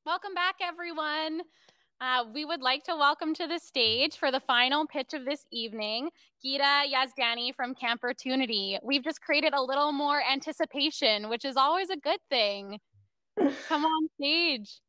Welcome back, everyone. We would like to welcome to the stage for the final pitch of this evening, Guita Yazdani from Campertunity. We've just created a little more anticipation, which is always a good thing. Come on stage.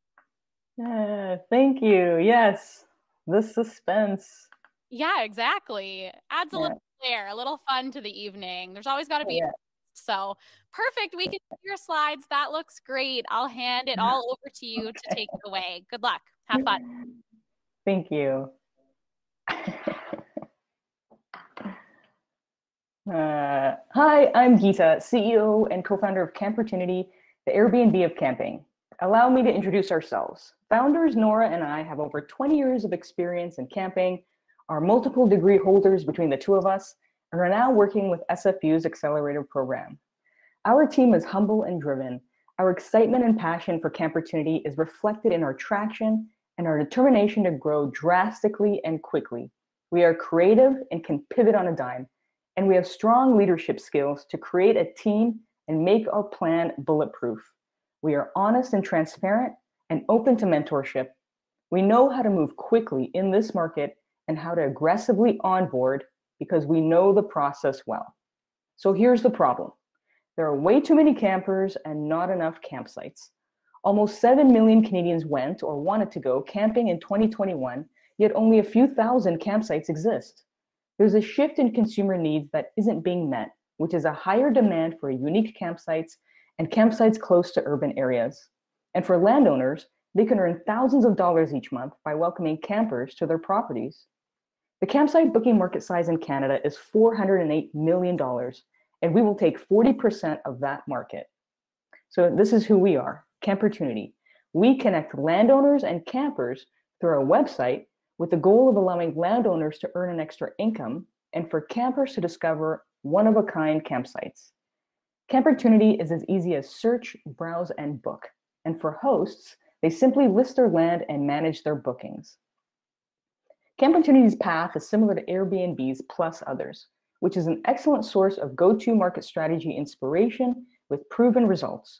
Thank you. Yes, the suspense. Yeah, exactly. Adds a Yeah, little flair, a little fun to the evening. There's always got to be yeah. so perfect. We can see your slides. That looks great. I'll hand it all over to you to take it away. Good luck. Have fun. Thank you. Hi, I'm Geeta, CEO and co-founder of Campertunity, the Airbnb of camping. Allow me to introduce ourselves. Founders Nora and I have over 20 years of experience in camping, are multiple degree holders between the two of us, and are now working with SFU's accelerator program. Our team is humble and driven. Our excitement and passion for Campertunity is reflected in our traction and our determination to grow drastically and quickly. We are creative and can pivot on a dime, and we have strong leadership skills to create a team and make our plan bulletproof. We are honest and transparent and open to mentorship. We know how to move quickly in this market and how to aggressively onboard because we know the process well. So here's the problem. There are way too many campers and not enough campsites. Almost 7 million Canadians went or wanted to go camping in 2021, yet only a few thousand campsites exist. There's a shift in consumer needs that isn't being met, which is a higher demand for unique campsites and campsites close to urban areas. And for landowners, they can earn thousands of dollars each month by welcoming campers to their properties. The campsite booking market size in Canada is $408 million, and we will take 40% of that market. So this is who we are, Campertunity. We connect landowners and campers through our website with the goal of allowing landowners to earn an extra income and for campers to discover one-of-a-kind campsites. Campertunity is as easy as search, browse, and book. And for hosts, they simply list their land and manage their bookings. Campertunity's path is similar to Airbnb's plus others, which is an excellent source of go-to market strategy inspiration with proven results.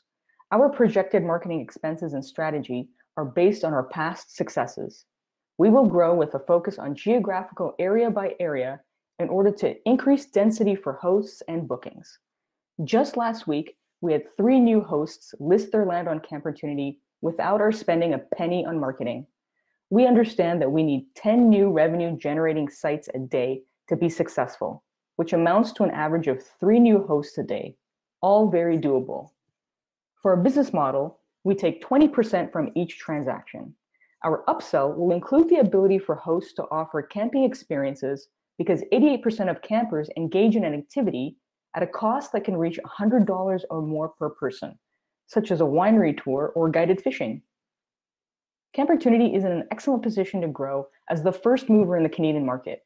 Our projected marketing expenses and strategy are based on our past successes. We will grow with a focus on geographical area by area in order to increase density for hosts and bookings. Just last week, we had 3 new hosts list their land on Campertunity without our spending a penny on marketing. We understand that we need 10 new revenue-generating sites a day to be successful, which amounts to an average of 3 new hosts a day, all very doable. For our business model, we take 20% from each transaction. Our upsell will include the ability for hosts to offer camping experiences because 88% of campers engage in an activity at a cost that can reach $100 or more per person, such as a winery tour or guided fishing. Campertunity is in an excellent position to grow as the first mover in the Canadian market.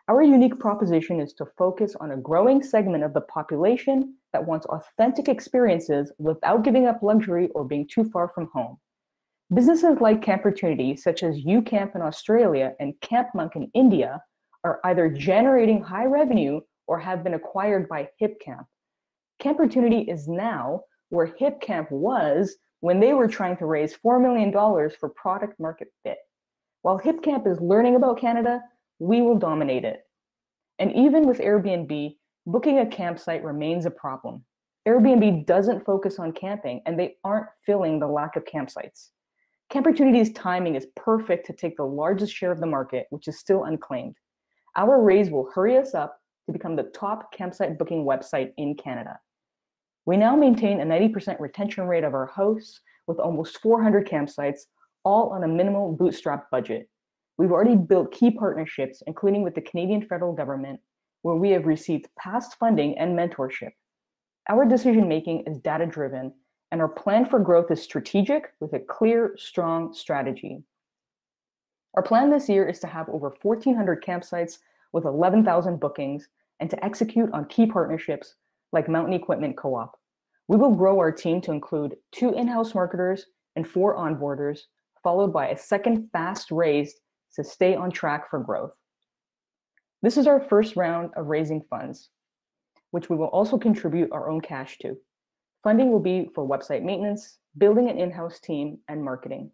Our unique proposition is to focus on a growing segment of the population that wants authentic experiences without giving up luxury or being too far from home. Businesses like Campertunity, such as UCamp in Australia and Camp Monk in India, are either generating high revenue or have been acquired by HipCamp. Campertunity is now where HipCamp was when they were trying to raise $4 million for product market fit. While HipCamp is learning about Canada, we will dominate it. And even with Airbnb, booking a campsite remains a problem. Airbnb doesn't focus on camping, and they aren't filling the lack of campsites. Campertunity's timing is perfect to take the largest share of the market, which is still unclaimed. Our raise will hurry us up to become the top campsite booking website in Canada. We now maintain a 90% retention rate of our hosts with almost 400 campsites, all on a minimal bootstrap budget. We've already built key partnerships, including with the Canadian federal government, where we have received past funding and mentorship. Our decision-making is data-driven, and our plan for growth is strategic with a clear, strong strategy. Our plan this year is to have over 1,400 campsites with 11,000 bookings and to execute on key partnerships like Mountain Equipment Co-op. We will grow our team to include 2 in-house marketers and 4 onboarders, followed by a second fast raise to stay on track for growth. This is our first round of raising funds, which we will also contribute our own cash to. Funding will be for website maintenance, building an in-house team, and marketing.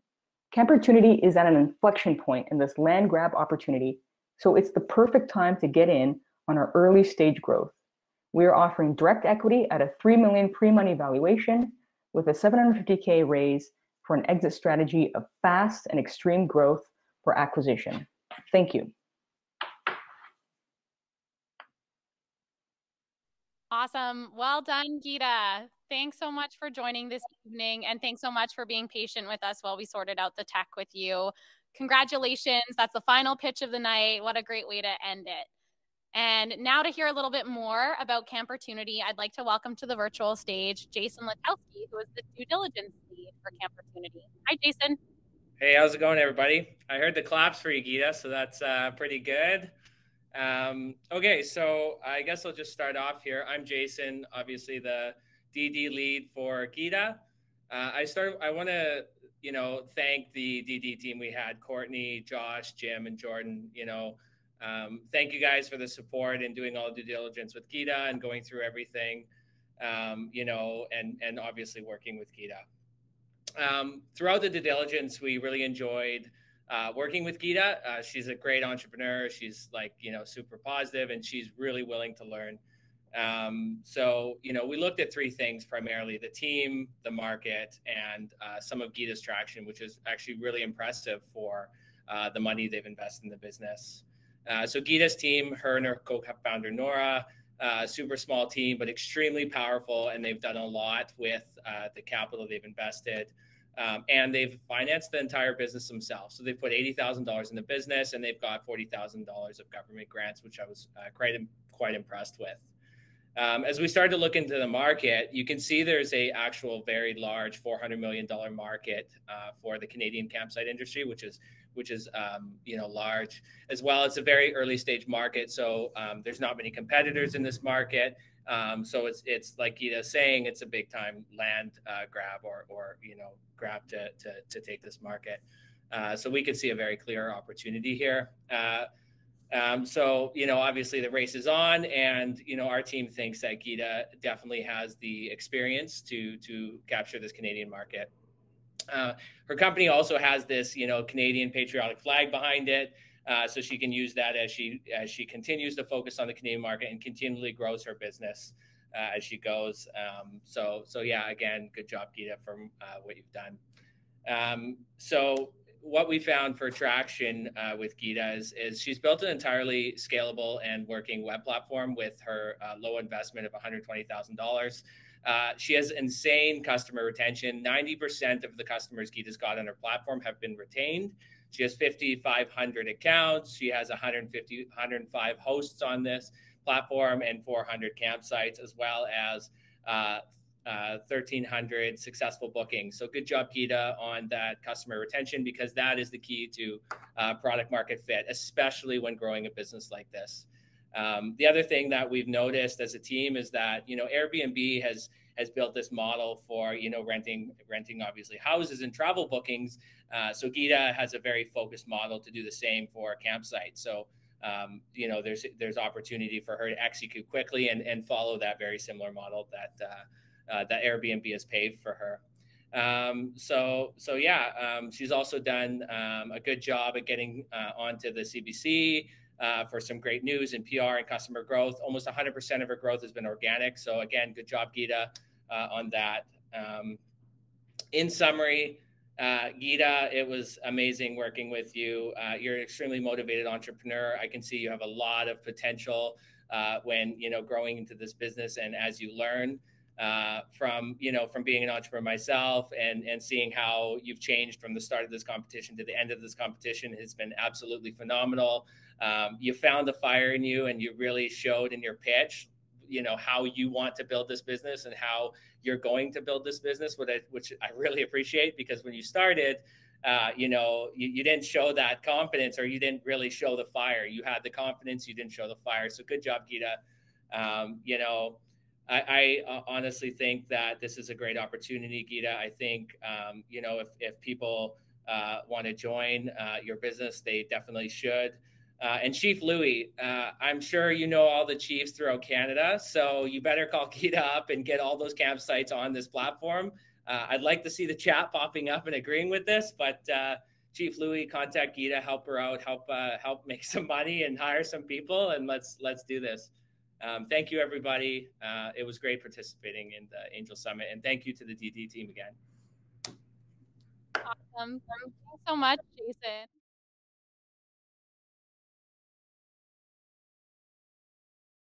Campertunity is at an inflection point in this land grab opportunity, so it's the perfect time to get in on our early stage growth. We are offering direct equity at a $3 million pre-money valuation with a $750K raise for an exit strategy of fast and extreme growth for acquisition. Thank you. Awesome. Well done, Guita. Thanks so much for joining this evening, and thanks so much for being patient with us while we sorted out the tech with you. Congratulations. That's the final pitch of the night. What a great way to end it. And now to hear a little bit more about Campertunity, I'd like to welcome to the virtual stage Jason Letowski, who is the due diligence lead for Campertunity. Hi, Jason. Hey, how's it going, everybody? I heard the claps for you, Guita, so that's pretty good. Okay, so I guess I'll just start off here. I'm Jason, obviously the DD lead for Guita. I want to, thank the DD team we had, Courtney, Josh, Jim, and Jordan. Thank you guys for the support and doing all due diligence with Guita and going through everything, and obviously working with Guita. Throughout the due diligence, we really enjoyed working with Guita. She's a great entrepreneur. She's super positive, and she's really willing to learn. We looked at three things primarily: the team, the market, and some of Guita's traction, which is actually really impressive for the money they've invested in the business. So Guita's team, her and her co-founder Nora, super small team, but extremely powerful, and they've done a lot with the capital they've invested. And they've financed the entire business themselves. So they've put $80,000 in the business, and they've got $40,000 of government grants, which I was quite impressed with. As we started to look into the market, you can see there's a actual very large $400 million market for the Canadian campsite industry, which is large as well. It's a very early stage market, so there's not many competitors in this market. So it's like Guita's saying, it's a big time land grab or grab to take this market. So we could see a very clear opportunity here. Obviously the race is on, and our team thinks that Guita definitely has the experience to capture this Canadian market. Her company also has this Canadian patriotic flag behind it, so she can use that as she continues to focus on the Canadian market and continually grows her business as she goes. Yeah, again, good job, Guita, for what you've done. So what we found for traction with Guita is she's built an entirely scalable and working web platform with her low investment of $120,000. She has insane customer retention. 90% of the customers Guita's got on her platform have been retained. She has 5,500 accounts. She has 105 hosts on this platform and 400 campsites, as well as 1,300 successful bookings. So good job, Guita, on that customer retention, because that is the key to product market fit, especially when growing a business like this. The other thing that we've noticed as a team is that Airbnb has built this model for renting obviously houses and travel bookings. So Guita has a very focused model to do the same for a campsite. So there's opportunity for her to execute quickly and follow that very similar model that Airbnb has paved for her. She's also done a good job at getting onto the CBC for some great news and PR and customer growth. Almost 100% of her growth has been organic. So again, good job, Guita, on that. In summary, Guita, it was amazing working with you. You're an extremely motivated entrepreneur. I can see you have a lot of potential when growing into this business, and as you learn from being an entrepreneur myself and seeing how you've changed from the start of this competition to the end of this competition has been absolutely phenomenal. You found the fire in you, and you really showed in your pitch how you want to build this business and how you're going to build this business, which I really appreciate, because when you started, you didn't show that confidence, or you didn't really show the fire. You had the confidence, you didn't show the fire. So good job, Guita. I honestly think that this is a great opportunity, Guita. I think, if people want to join your business, they definitely should. And Chief Louis, I'm sure you know all the chiefs throughout Canada, so you better call Guita up and get all those campsites on this platform. I'd like to see the chat popping up and agreeing with this, but Chief Louis, contact Guita, help her out, help make some money and hire some people, and let's do this. Thank you, everybody. It was great participating in the Angel Summit, and thank you to the DD team again. Awesome. Thanks so much, Jason.